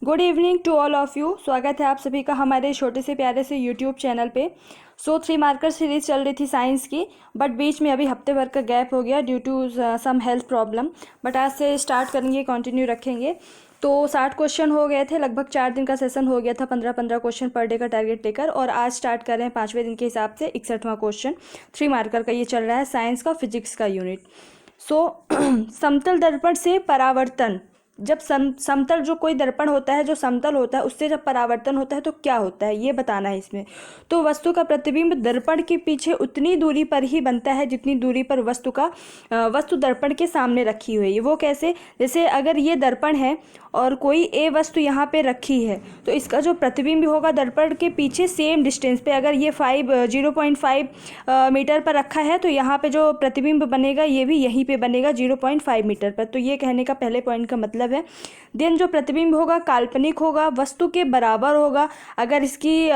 Good evening to all of you. स्वागत है आप सभी का हमारे छोटे से प्यारे से यूट्यूब चैनल पे। 3 मार्कर सीरीज़ चल रही थी साइंस की, बट बीच में अभी हफ्ते भर का गैप हो गया due to some health problem. But आज से स्टार्ट करेंगे, कंटिन्यू रखेंगे। तो 60 क्वेश्चन हो गए थे, लगभग 4 दिन का सेशन हो गया था, 15-15 क्वेश्चन पर डे का टारगेट लेकर। और आज स्टार्ट कर रहे हैं 5वें दिन के हिसाब से 61वां क्वेश्चन। 3 मार्कर का ये चल रहा है, साइंस का, फिजिक्स का यूनिट। समतल दर्पण से परावर्तन। जब समतल जो कोई दर्पण होता है जो समतल होता है, उससे जब परावर्तन होता है तो क्या होता है ये बताना है इसमें। तो वस्तु का प्रतिबिंब दर्पण के पीछे उतनी दूरी पर ही बनता है जितनी दूरी पर वस्तु दर्पण के सामने रखी हुई है। वो कैसे? जैसे अगर ये दर्पण है और कोई ए वस्तु यहाँ पे रखी है, तो इसका जो प्रतिबिंब होगा दर्पण के पीछे सेम डिस्टेंस पे, अगर ये 0.5 मीटर पर रखा है तो यहाँ पे जो प्रतिबिंब बनेगा ये भी यहीं पे बनेगा 0.5 मीटर पर। तो ये कहने का पहले पॉइंट का मतलब है। देन जो प्रतिबिंब होगा काल्पनिक होगा, वस्तु के बराबर होगा। अगर इसकी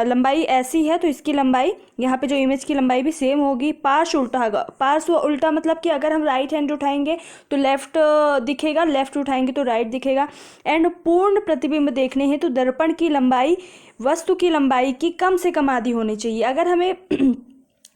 लंबाई ऐसी है तो इसकी लंबाई, यहाँ पे जो इमेज की लंबाई भी सेम होगी। पार्श्व उल्टा होगा। पार्श्व उल्टा मतलब कि अगर हम राइट हैंड उठाएंगे तो लेफ्ट दिखेगा, लेफ्ट उठाएंगे तो राइट दिखेगा। एंड पूर्ण प्रतिबिंब देखने हैं तो दर्पण की लंबाई वस्तु की लंबाई की कम से कम आधी होनी चाहिए। अगर हमें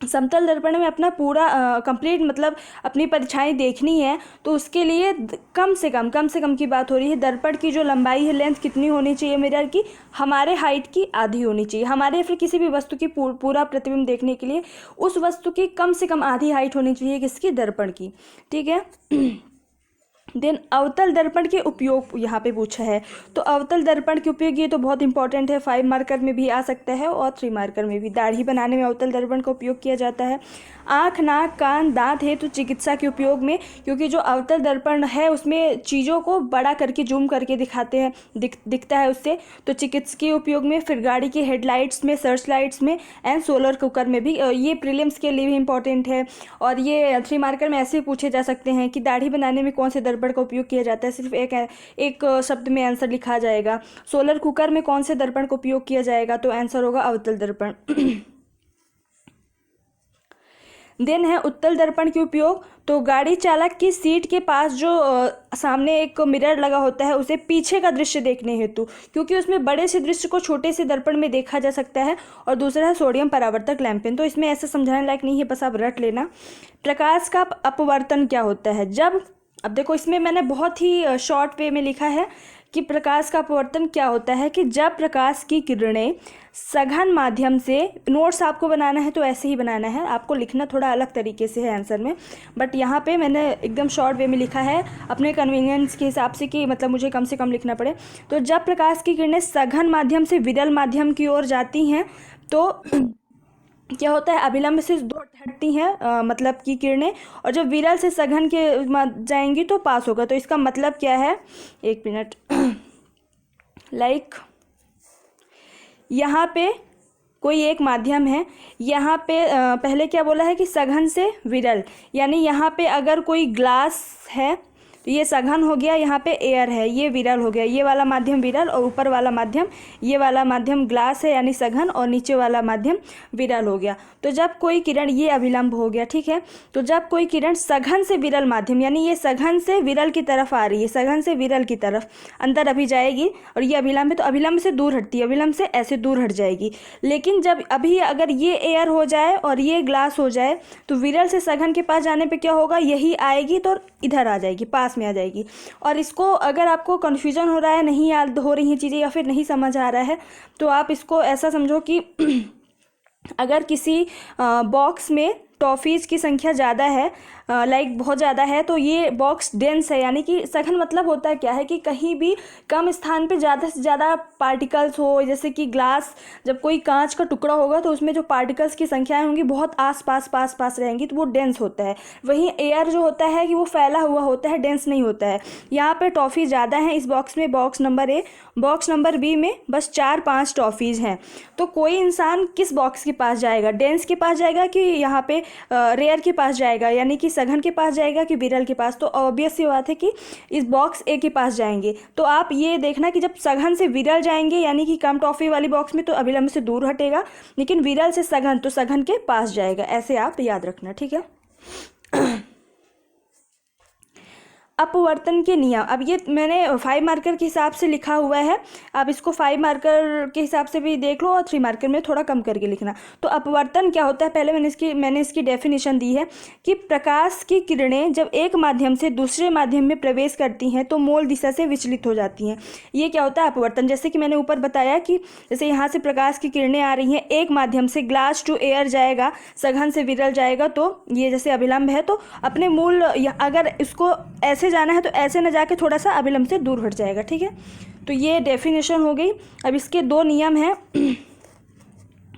समतल दर्पण में अपना पूरा कंप्लीट मतलब अपनी परीक्षाएं देखनी है तो उसके लिए कम से कम की बात हो रही है। दर्पण की जो लंबाई है, लेंथ कितनी होनी चाहिए मिरर की? हमारे हाइट की आधी होनी चाहिए। हमारे फिर किसी भी वस्तु की पूरा प्रतिबिंब देखने के लिए उस वस्तु की कम से कम आधी हाइट होनी चाहिए, किसकी? दर्पण की। ठीक है। देन अवतल दर्पण के उपयोग यहाँ पे पूछा है। तो अवतल दर्पण के उपयोग ये तो बहुत इंपॉर्टेंट है, 5 मार्कर में भी आ सकता है और 3 मार्कर में भी। दाढ़ी बनाने में अवतल दर्पण का उपयोग किया जाता है। आँख, नाक, कान, दांत हेतु चिकित्सा के उपयोग में, क्योंकि जो अवतल दर्पण है उसमें चीज़ों को बड़ा करके जूम करके दिखाते हैं, दिखता है उससे, तो चिकित्सकीय उपयोग में। फिर गाड़ी की हेडलाइट्स में, सर्च लाइट्स में एंड सोलर कुकर में भी। ये प्रीलिम्स के लिए भी इंपॉर्टेंट है। और ये 3 मार्कर में ऐसे पूछे जा सकते हैं कि दाढ़ी बनाने में कौन से दर्पण का उपयोग किया जाता है, सिर्फ एक शब्द में आंसर लिखा जाएगा। सोलर कुकर में कौन से दर्पण का उपयोग किया जाएगा, तो आंसर होगा अवतल दर्पण। देन है उत्तल दर्पण के उपयोग। तो गाड़ी चालक की सीट के पास जो सामने एक मिरर लगा होता है उसे पीछे का दृश्य देखने हेतु, क्योंकि उसमें बड़े से दृश्य को छोटे से दर्पण में देखा जा सकता है। और दूसरा है सोडियम परावर्तक लैंपेन। तो इसमें ऐसे समझाने लायक नहीं है, बस आप रट लेना। प्रकाश का अपवर्तन क्या होता है? जब, अब देखो इसमें मैंने बहुत ही शॉर्ट वे में लिखा है कि प्रकाश का अपवर्तन क्या होता है कि जब प्रकाश की किरणें सघन माध्यम से, नोट्स आपको बनाना है तो ऐसे ही बनाना है, आपको लिखना थोड़ा अलग तरीके से है आंसर में, बट यहाँ पे मैंने एकदम शॉर्ट वे में लिखा है अपने कन्वीनियंस के हिसाब से कि मतलब मुझे कम से कम लिखना पड़े। तो जब प्रकाश की किरणें सघन माध्यम से विरल माध्यम की ओर जाती हैं तो क्या होता है? अभिलंब से दूर हटती हैं मतलब की किरणें, और जब विरल से सघन के जाएंगी तो पास होगा। तो इसका मतलब क्या है? एक मिनट। लाइक यहाँ पे कोई एक माध्यम है, यहाँ पे पहले क्या बोला है कि सघन से विरल, यानी यहाँ पे अगर कोई ग्लास है तो ये सघन हो गया, यहाँ पे एयर है, ये विरल हो गया। ये वाला माध्यम विरल और ऊपर वाला माध्यम, ये वाला माध्यम ग्लास है यानी सघन, और नीचे वाला माध्यम विरल हो गया। तो जब कोई किरण, ये अभिलंब हो गया, ठीक है। तो जब कोई किरण सघन से विरल माध्यम, यानी ये सघन से विरल की तरफ आ रही है, सघन से विरल की तरफ अंदर अभी जाएगी, और ये अभिलंब है तो अभिलंब से दूर हटती है, अभिलंब से ऐसे दूर हट जाएगी। लेकिन जब अभी अगर ये एयर हो जाए और ये ग्लास हो जाए तो विरल से सघन के पास जाने पे क्या होगा? यही आएगी तो इधर आ जाएगी, पास में आ जाएगी। और इसको अगर आपको कन्फ्यूजन हो रहा है, नहीं याद हो रही हैं चीज़ें या फिर नहीं समझ आ रहा है, तो आप इसको ऐसा समझो कि अगर किसी बॉक्स में टॉफ़ीज़ की संख्या ज़्यादा है, लाइक बहुत ज़्यादा है, तो ये बॉक्स डेंस है। यानी कि सघन मतलब होता है क्या है कि कहीं भी कम स्थान पे ज़्यादा से ज़्यादा पार्टिकल्स हो। जैसे कि ग्लास, जब कोई कांच का टुकड़ा होगा तो उसमें जो पार्टिकल्स की संख्याएं होंगी बहुत आस पास रहेंगी, तो वो डेंस होता है। वहीं एयर जो होता है कि वो फैला हुआ होता है, डेंस नहीं होता है। यहाँ पर टॉफ़ी ज़्यादा है इस बॉक्स में, box number A. Box number B में बस 4-5 टॉफ़ीज़ हैं। तो कोई इंसान किस बॉक्स के पास जाएगा? डेंस के पास जाएगा कि यहाँ पे रेयर के पास जाएगा, यानी कि सघन के पास जाएगा कि विरल के पास? तो ऑब्वियस सी बात है कि इस बॉक्स ए के पास जाएंगे। तो आप ये देखना कि जब सघन से विरल जाएंगे यानी कि कम टॉफी वाली बॉक्स में तो अभिलंब से दूर हटेगा, लेकिन विरल से सघन तो सघन के पास जाएगा। ऐसे आप याद रखना, ठीक है। अपवर्तन के नियम। अब ये मैंने 5 मार्कर के हिसाब से लिखा हुआ है, आप इसको 5 मार्कर के हिसाब से भी देख लो और 3 मार्कर में थोड़ा कम करके लिखना। तो अपवर्तन क्या होता है, पहले मैंने इसकी डेफिनेशन दी है कि प्रकाश की किरणें जब एक माध्यम से दूसरे माध्यम में प्रवेश करती हैं तो मूल दिशा से विचलित हो जाती हैं। ये क्या होता है, अपवर्तन। जैसे कि मैंने ऊपर बताया कि जैसे यहाँ से प्रकाश की किरणें आ रही हैं, एक माध्यम से ग्लास टू एयर जाएगा, सघन से विरल जाएगा, तो ये जैसे अभिलंब है तो अपने मूल, अगर इसको ऐसे जाना है तो ऐसे न जाके थोड़ा सा अभिलंब से दूर हट जाएगा। ठीक है, तो ये डेफिनेशन हो गई। अब इसके 2 नियम हैं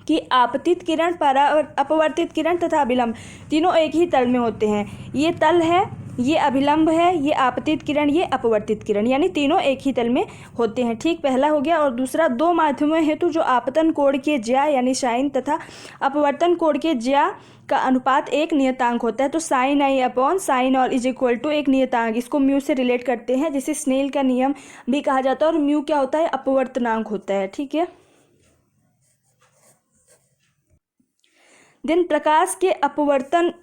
कि आपतित किरण, अपवर्तित किरण तथा अभिलंब तीनों एक ही तल में होते हैं। ये तल है, ये अभिलंब है, ये आपतित किरण, ये अपवर्तित किरण, यानी तीनों एक ही तल में होते हैं। ठीक, पहला हो गया। और दूसरा, 2 माध्यमों हेतु जो आपतन कोण के ज्या यानी साइन तथा अपवर्तन कोण के ज्या का अनुपात एक नियतांक होता है। तो साइन आई अपॉन साइन और इज इक्वल टू एक नियतांक, इसको म्यू से रिलेट करते हैं, जिसे स्नेल का नियम भी कहा जाता है। और म्यू क्या होता है, अपवर्तनांक होता है। ठीक है, दिन प्रकाश के अपवर्तन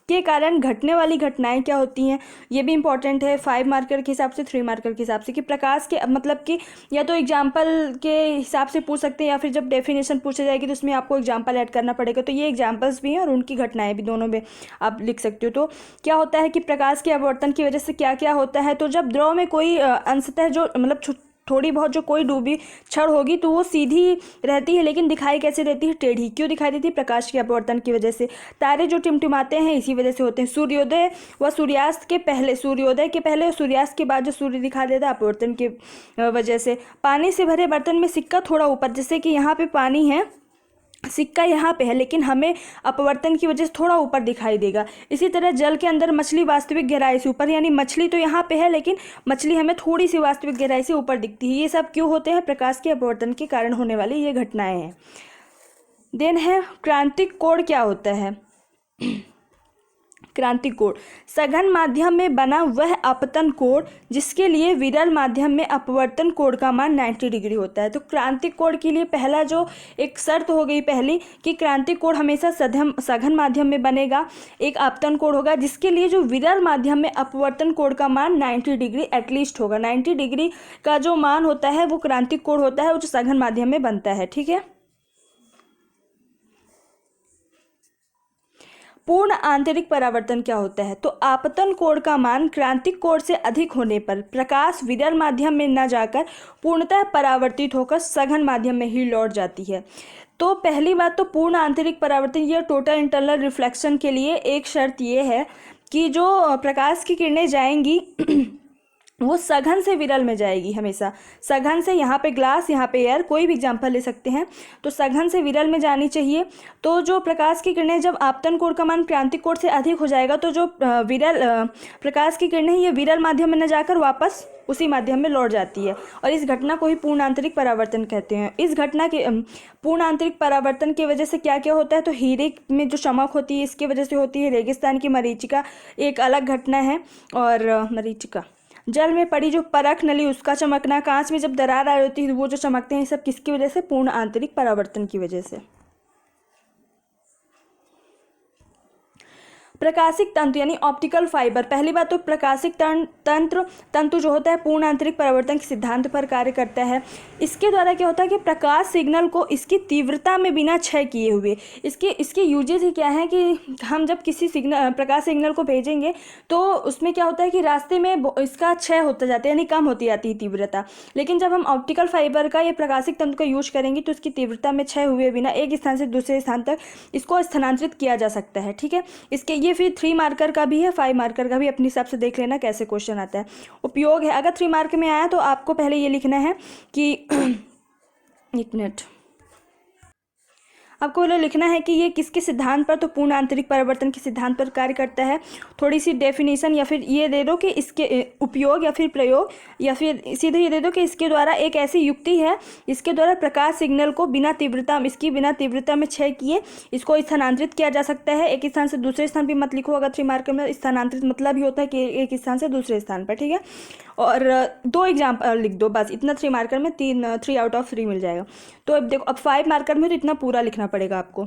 के कारण घटने वाली घटनाएं क्या होती हैं, ये भी इंपॉर्टेंट है 5 मार्कर के हिसाब से, 3 मार्कर के हिसाब से। कि प्रकाश के मतलब कि या तो एग्जाम्पल के हिसाब से पूछ सकते हैं, या फिर जब डेफिनेशन पूछी जाएगी तो उसमें आपको एग्जाम्पल ऐड करना पड़ेगा। तो ये एग्जाम्पल्स भी हैं और उनकी घटनाएं भी, दोनों में आप लिख सकते हो। तो क्या होता है कि प्रकाश के अपवर्तन की वजह से क्या क्या होता है, तो जब द्रव में कोई अंशतः जो मतलब थोड़ी बहुत जो कोई डूबी छड़ होगी तो वो सीधी रहती है, लेकिन दिखाई कैसे देती है, टेढ़ी। क्यों दिखाई देती है, प्रकाश के अपवर्तन की वजह से। तारे जो टिमटिमाते हैं इसी वजह से होते हैं। सूर्योदय व सूर्यास्त के पहले, सूर्योदय के पहले और सूर्यास्त के बाद जो सूर्य दिखाई देता है अपवर्तन की वजह से। पानी से भरे बर्तन में सिक्का थोड़ा ऊपर, जैसे कि यहाँ पे पानी है, सिक्का यहाँ पे है, लेकिन हमें अपवर्तन की वजह से थोड़ा ऊपर दिखाई देगा। इसी तरह जल के अंदर मछली वास्तविक गहराई से ऊपर, यानी मछली तो यहाँ पे है लेकिन मछली हमें थोड़ी सी वास्तविक गहराई से ऊपर दिखती है। ये सब क्यों होते हैं, प्रकाश के अपवर्तन के कारण होने वाली ये घटनाएं हैं। देन है क्रांतिक कोण क्या होता है। क्रांतिक कोण सघन माध्यम में बना वह आपतन कोण जिसके लिए विरल माध्यम में अपवर्तन कोण का मान 90 डिग्री होता है। तो क्रांतिक कोण के लिए पहला जो एक शर्त हो गई पहली कि क्रांतिक कोण हमेशा सघन माध्यम में बनेगा, एक आपतन कोण होगा जिसके लिए जो विरल माध्यम में अपवर्तन कोण का मान 90 डिग्री एटलीस्ट होगा। 90 डिग्री का जो मान होता है वो क्रांतिक कोण होता है, वो जो सघन माध्यम में बनता है। ठीक है, पूर्ण आंतरिक परावर्तन क्या होता है, तो आपतन कोण का मान क्रांतिक कोण से अधिक होने पर प्रकाश विरल माध्यम में न जाकर पूर्णतः परावर्तित होकर सघन माध्यम में ही लौट जाती है। तो पहली बात तो पूर्ण आंतरिक परावर्तन या टोटल इंटरनल रिफ्लेक्शन के लिए एक शर्त ये है कि जो प्रकाश की किरणें जाएंगी वो सघन से विरल में जाएगी हमेशा। सघन से, यहाँ पे ग्लास, यहाँ पे एयर, कोई भी एग्जांपल ले सकते हैं, तो सघन से विरल में जानी चाहिए। तो जो प्रकाश की किरणें जब आपतन कोण का मान क्रांतिक कोण से अधिक हो जाएगा तो जो प्रकाश की किरणें ये विरल माध्यम में न जाकर वापस उसी माध्यम में लौट जाती है, और इस घटना को ही पूर्ण आंतरिक परावर्तन कहते हैं। इस घटना के पूर्ण आंतरिक परावर्तन की वजह से क्या क्या होता है, तो हीरे में जो चमक होती है इसकी वजह से होती है। रेगिस्तान की मरीचिका एक अलग घटना है, और मरीचिका जल में पड़ी जो परख नली उसका चमकना, कांच में जब दरार आ रही होती है वो जो चमकते हैं, ये सब किसकी वजह से, पूर्ण आंतरिक परावर्तन की वजह से। प्रकाशिक तंतु यानी ऑप्टिकल फाइबर, पहली बात तो प्रकाशिक तंतु जो होता है पूर्ण आंतरिक परावर्तन के सिद्धांत पर कार्य करता है। इसके द्वारा क्या होता है कि प्रकाश सिग्नल को इसकी तीव्रता में बिना क्षय किए हुए, इसके यूजेज ही क्या है कि हम जब किसी प्रकाश सिग्नल को भेजेंगे तो उसमें क्या होता है कि रास्ते में इसका क्षय होता जाता है, यानी कम होती जाती है तीव्रता। लेकिन जब हम ऑप्टिकल फाइबर का या प्रकाशिक तंतु का यूज करेंगे तो इसकी तीव्रता में क्षय हुए बिना एक स्थान से दूसरे स्थान तक इसको स्थानांतरित किया जा सकता है। ठीक है, इसके ये फिर 3 मार्कर का भी है, 5 मार्कर का भी, अपने हिसाब से देख लेना कैसे क्वेश्चन आता है। उपयोग है, अगर 3 मार्क में आया तो आपको पहले ये लिखना है कि एक मिनट, आपको लिखना है कि ये किसके सिद्धांत पर, तो पूर्ण आंतरिक परावर्तन के सिद्धांत पर कार्य करता है। थोड़ी सी डेफिनेशन या फिर ये दे दो कि इसके उपयोग या फिर प्रयोग, या फिर सीधे ये दे दो कि इसके द्वारा एक ऐसी युक्ति है इसके द्वारा प्रकाश सिग्नल को बिना तीव्रता में क्षय किए इसको स्थानांतरित किया जा सकता है। एक स्थान से दूसरे स्थान पर मत लिखो, अगर 3 मार्क में स्थानांतरित मतलब ही होता है कि एक स्थान से दूसरे स्थान पर। ठीक है, और 2 एग्जाम्पल लिख दो बस, इतना 3 मार्कर में 3 आउट ऑफ 3 मिल जाएगा। तो अब देखो, अब 5 मार्कर में तो इतना पूरा लिखना पड़ेगा आपको।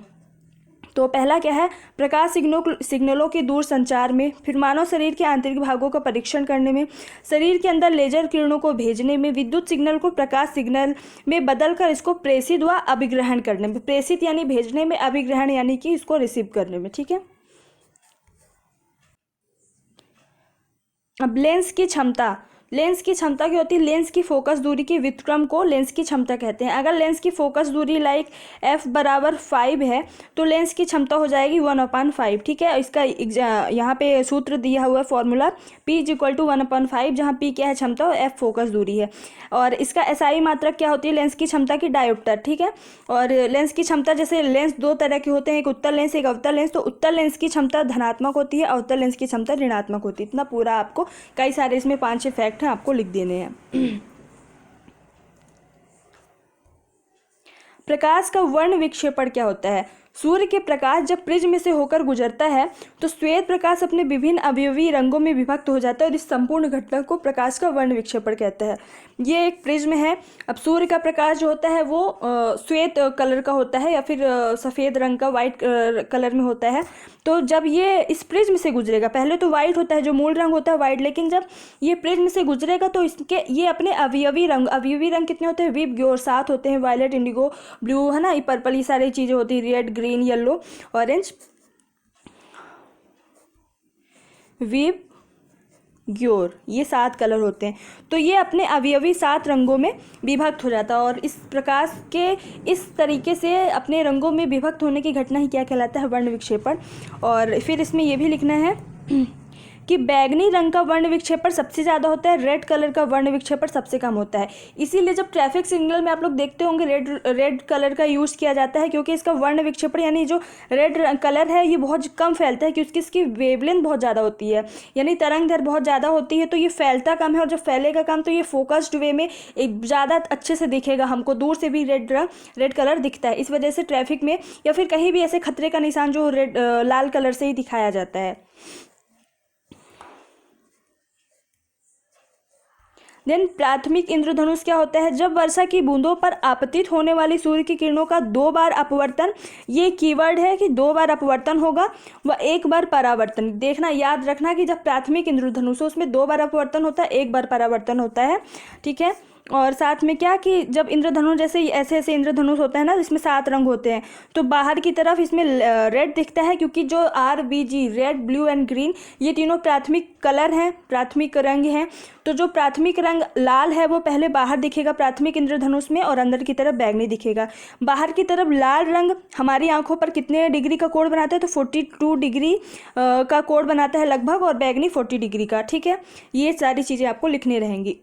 तो पहला क्या है, प्रकाश सिग्नलों के दूर संचार में, फिर मानव शरीर के आंतरिक भागों का परीक्षण करने में, शरीर के अंदर लेजर किरणों को भेजने में, विद्युत सिग्नल को प्रकाश सिग्नल में बदलकर इसको प्रेषित व अभिग्रहण करने में। प्रेषित यानी भेजने में, अभिग्रहण यानी कि इसको रिसीव करने में। ठीक है। अब लेंस की क्षमता, लेंस की क्षमता क्या होती है, लेंस की फोकस दूरी के व्युत्क्रम को लेंस की क्षमता कहते हैं। अगर लेंस की फोकस दूरी लाइक f बराबर 5 है तो लेंस की क्षमता हो जाएगी 1/5। ठीक है। इसका यहाँ पे सूत्र दिया हुआ है फॉर्मूला p = 1/5, जहाँ p क्या है, क्षमता, और f फोकस दूरी है। और इसका SI मात्रक क्या होती है, लेंस की क्षमता की डायोप्टर। ठीक है। और लेंस की क्षमता, जैसे लेंस दो तरह के होते हैं, एक उत्तल लेंस, एक अवतल लेंस। तो उत्तल लेंस की क्षमता धनात्मक होती है, अवतल लेंस की क्षमता ऋणात्मक होती है। इतना पूरा आपको, कई सारे इसमें 5-6 फैक्ट हैं, आपको लिख देने हैं। प्रकाश का वर्ण विक्षेपण क्या होता है। सूर्य के प्रकाश जब प्रिज्म में से होकर गुजरता है तो श्वेत प्रकाश अपने विभिन्न अवयवी रंगों में विभक्त हो जाता है और इस संपूर्ण घटना को प्रकाश का वर्ण विक्षेपण कहते हैं। ये एक प्रिज्म है। अब सूर्य का प्रकाश जो होता है वो श्वेत कलर का होता है या फिर सफ़ेद रंग का, वाइट कलर में होता है। तो जब ये इस प्रिज्म से गुजरेगा, पहले तो वाइट होता है, जो मूल रंग होता है वाइट, लेकिन जब ये प्रिज्म से गुजरेगा तो इसके ये अपने अवयवी रंग कितने होते हैं, विप और 7 होते हैं, वायलेट, इंडिगो, ब्लू, है ना, ये पर्पल, ये सारी चीज़ें होती है, red, green, yellow, orange, VIBGYOR, ये 7 कलर होते हैं। तो ये अपने अवयवी 7 रंगों में विभक्त हो जाता है और इस प्रकाश के इस तरीके से अपने रंगों में विभक्त होने की घटना ही क्या कहलाता है, वर्ण विक्षेपण। और फिर इसमें ये भी लिखना है कि बैगनी रंग का वर्ण विक्षेपण सबसे ज़्यादा होता है, रेड कलर का वर्ण विक्षेपण सबसे कम होता है। इसीलिए जब ट्रैफिक सिग्नल में आप लोग देखते होंगे रेड कलर का यूज़ किया जाता है, क्योंकि इसका वर्ण विक्षेपण यानी जो रेड कलर है ये बहुत कम फैलता है, क्योंकि इसकी वेवलेंथ बहुत ज़्यादा होती है, यानी तरंग दैर्ध्य बहुत ज़्यादा होती है, तो ये फैलता कम है। और जब फैलेगा कम तो ये फोकस्ड वे में एक ज़्यादा अच्छे से दिखेगा, हमको दूर से भी रेड कलर दिखता है। इस वजह से ट्रैफिक में या फिर कहीं भी ऐसे खतरे का निशान जो लाल कलर से ही दिखाया जाता है। देन प्राथमिक इंद्रधनुष क्या होता है, जब वर्षा की बूंदों पर आपतित होने वाली सूर्य की किरणों का 2 बार अपवर्तन, ये कीवर्ड है कि 2 बार अपवर्तन होगा व 1 बार परावर्तन। देखना, याद रखना कि जब प्राथमिक इंद्रधनुष हो उसमें 2 बार अपवर्तन होता है, 1 बार परावर्तन होता है। ठीक है। और साथ में क्या कि जब इंद्रधनुष, जैसे ऐसे ऐसे इंद्रधनुष होता है ना, इसमें 7 रंग होते हैं, तो बाहर की तरफ इसमें रेड दिखता है, क्योंकि जो RBG, red, blue and green, ये तीनों प्राथमिक कलर हैं, प्राथमिक रंग हैं। तो जो प्राथमिक रंग लाल है वो पहले बाहर दिखेगा प्राथमिक इंद्रधनुष में, और अंदर की तरफ बैगनी दिखेगा। बाहर की तरफ लाल रंग हमारी आंखों पर कितने डिग्री का कोण बनाता है, तो 42 डिग्री का कोण बनाता है लगभग, और बैगनी 40 डिग्री का। ठीक है। ये सारी चीज़ें आपको लिखनी रहेंगी।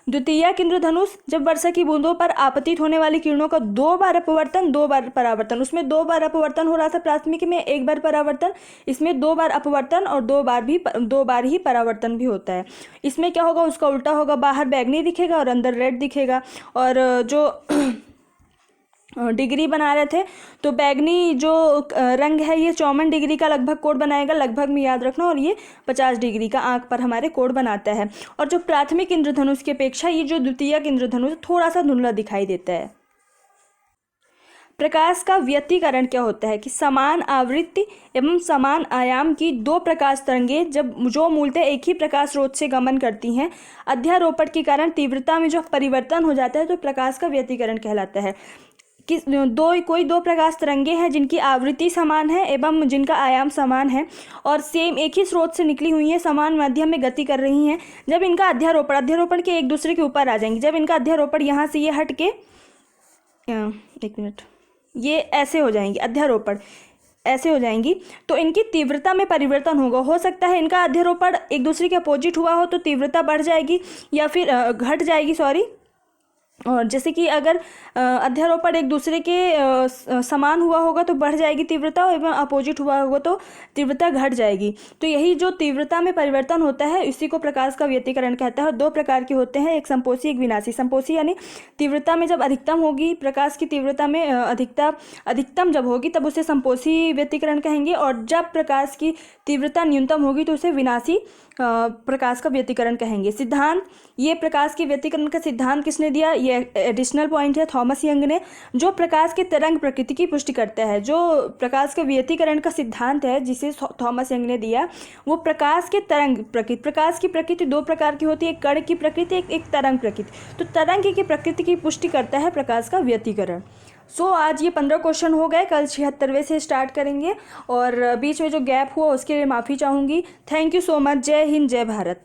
द्वितीयक इंद्रधनुष, जब वर्षा की बूंदों पर आपतित होने वाली किरणों का 2 बार अपवर्तन, 2 बार परावर्तन। उसमें 2 बार अपवर्तन हो रहा था प्राथमिक में, 1 बार परावर्तन। इसमें 2 बार अपवर्तन और 2 बार ही परावर्तन भी होता है। इसमें क्या होगा, उसका उल्टा होगा, बाहर बैगनी दिखेगा और अंदर रेड दिखेगा। और जो डिग्री बना रहे थे, तो बैगनी जो रंग है ये 54 डिग्री का लगभग कोण बनाएगा, लगभग में याद रखना, और ये 50 डिग्री का आंख पर हमारे कोण बनाता है। और जो प्राथमिक इंद्रधनुष की अपेक्षा ये जो द्वितीयक इंद्रधनुष थोड़ा सा धुंधला दिखाई देता है। प्रकाश का व्यतिकरण क्या होता है कि समान आवृत्ति एवं समान आयाम की 2 प्रकाश तरंगें जो मूलतः एक ही प्रकाश स्रोत से गमन करती हैं, अध्यारोपण के कारण तीव्रता में जो परिवर्तन हो जाता है तो प्रकाश का व्यतिकरण कहलाता है। कि कोई दो प्रकाश तरंगें हैं जिनकी आवृत्ति समान है एवं जिनका आयाम समान है और सेम एक ही स्रोत से निकली हुई हैं, समान माध्यम में गति कर रही हैं। जब इनका अध्यारोपण के एक दूसरे के ऊपर आ जाएंगे, जब इनका अध्यारोपण यहाँ से ये हट के एक मिनट ये ऐसे हो जाएंगी, अध्यारोपण ऐसे हो जाएंगी, तो इनकी तीव्रता में परिवर्तन होगा। हो सकता है इनका अध्यारोपण एक दूसरे के अपोजिट हुआ हो तो तीव्रता बढ़ जाएगी या फिर घट जाएगी, और जैसे कि अगर अध्यारोपण एक दूसरे के समान हुआ होगा तो बढ़ जाएगी तीव्रता, एवं अपोजिट हुआ होगा तो तीव्रता घट जाएगी। तो यही जो तीव्रता में परिवर्तन होता है इसी को प्रकाश का व्यतिकरण कहता है। और 2 प्रकार के होते हैं, एक संपोषी एक विनाशी। संपोषी यानी तीव्रता में जब अधिकतम होगी, प्रकाश की तीव्रता में अधिकतम जब होगी तब उसे संपोषी व्यतिकरण कहेंगे, और जब प्रकाश की तीव्रता न्यूनतम होगी तो उसे विनाशी प्रकाश का व्यतिकरण कहेंगे। सिद्धांत, ये प्रकाश के व्यतिकरण का सिद्धांत किसने दिया? ये एडिशनल पॉइंट है, थॉमस यंग ने, जो प्रकाश के तरंग प्रकृति की पुष्टि करता है। जो प्रकाश का व्यतिकरण का सिद्धांत है जिसे थॉमस यंग ने दिया, वो प्रकाश के तरंग प्रकृति, प्रकाश की प्रकृति दो प्रकार की होती है, एक कण की प्रकृति, एक तरंग प्रकृति। तो तरंग की प्रकृति की पुष्टि करता है प्रकाश का व्यतिकरण। आज ये 15 क्वेश्चन हो गए, कल 76वें से स्टार्ट करेंगे और बीच में जो गैप हुआ उसके लिए माफ़ी चाहूँगी। Thank you so much. जय हिंद, जय भारत।